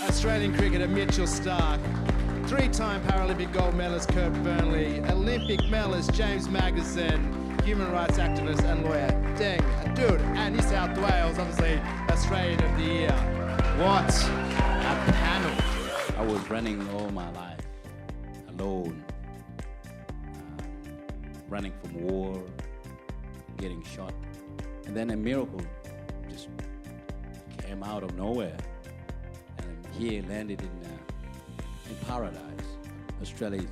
Australian cricketer Mitchell Starc, three-time Paralympic gold medalist Kurt Burnley, Olympic medalist James Magnuson, human rights activist and lawyer Deng Adud, and New South Wales, obviously Australian of the Year. What a panel. I was running all my life, alone, running from war, getting shot. And then a miracle just came out of nowhere. And here landed in paradise. Australia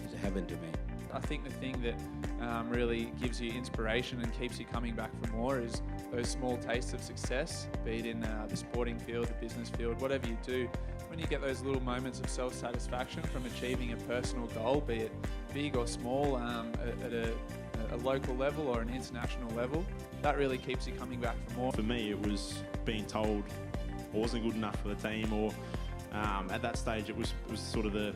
is a heaven to me. I think the thing that really gives you inspiration and keeps you coming back for more is those small tastes of success, be it in the sporting field, the business field, whatever you do. When you get those little moments of self-satisfaction from achieving a personal goal, be it big or small, at a local level or an international level, that really keeps you coming back for more. For me, it was being told I wasn't good enough for the team, or at that stage it was sort of the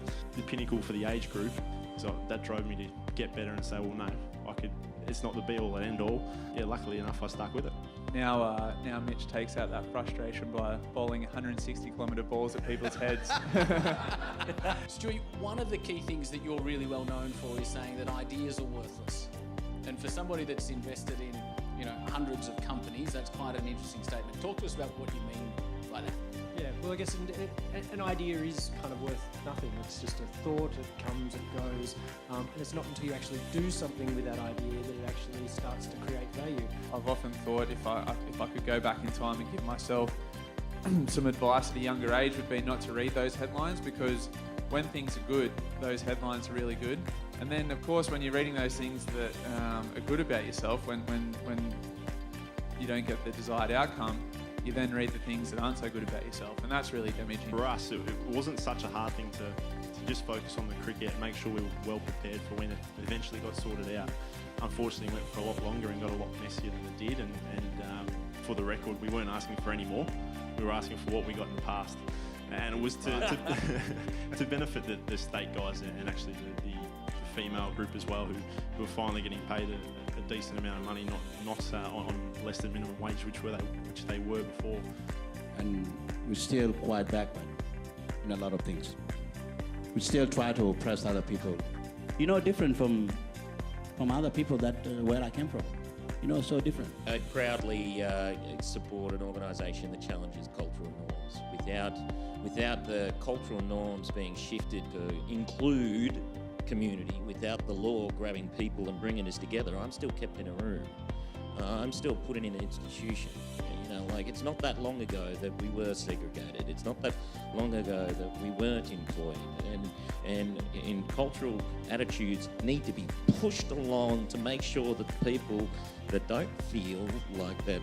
pinnacle for the age group. So that drove me to get better and say, well, no, it's not the be-all and end-all. Yeah, luckily enough, I stuck with it. Now Mitch takes out that frustration by bowling 160-kilometre balls at people's heads. Stewie, one of the key things that you're really well known for is saying that ideas are worthless. And for somebody that's invested in, hundreds of companies, that's quite an interesting statement. Talk to us about what you mean by that. Yeah, well, I guess an idea is kind of worth nothing. It's just a thought, it comes, it goes, and it's not until you actually do something with that idea that it actually starts to create value. I've often thought if I could go back in time and give myself some advice at a younger age would be not to read those headlines, because when things are good, those headlines are really good. And then, of course, when you're reading those things that are good about yourself, when you don't get the desired outcome, you then read the things that aren't so good about yourself, and that's really damaging. For us, it wasn't such a hard thing to just focus on the cricket and make sure we were well prepared for when it eventually got sorted out. Unfortunately, it went for a lot longer and got a lot messier than it did, and for the record, we weren't asking for any more. We were asking for what we got in the past. And it was to benefit the state guys and actually the female group as well, who are finally getting paid a decent amount of money, not on less than minimum wage, which they were before. And we're still quite backward in a lot of things. We still try to oppress other people. Different from other people that where I came from. So different. I proudly support an organisation that challenges cultural norms. Without the cultural norms being shifted to include community, without the law grabbing people and bringing us together, I'm still kept in a room. I'm still put in an institution. It's not that long ago that we were segregated. It's not that long ago that we weren't employed. And cultural attitudes need to be pushed along to make sure that the people that don't feel like that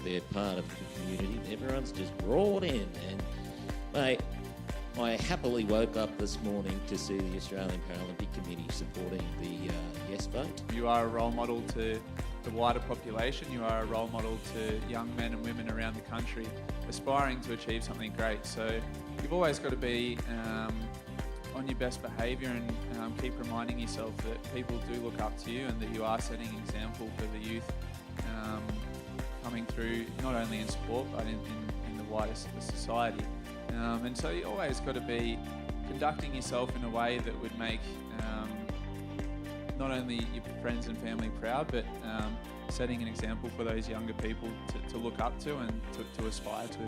they're part of the community, everyone's just brought in. And mate, I happily woke up this morning to see the Australian Paralympic Committee supporting the yes vote. You are a role model to the wider population. You are a role model to young men and women around the country aspiring to achieve something great. So you've always got to be on your best behaviour and keep reminding yourself that people do look up to you and that you are setting an example for the youth coming through, not only in sport but in the wider society. And so you always got to be conducting yourself in a way that would make not only your friends and family proud, but setting an example for those younger people to look up to and to aspire to.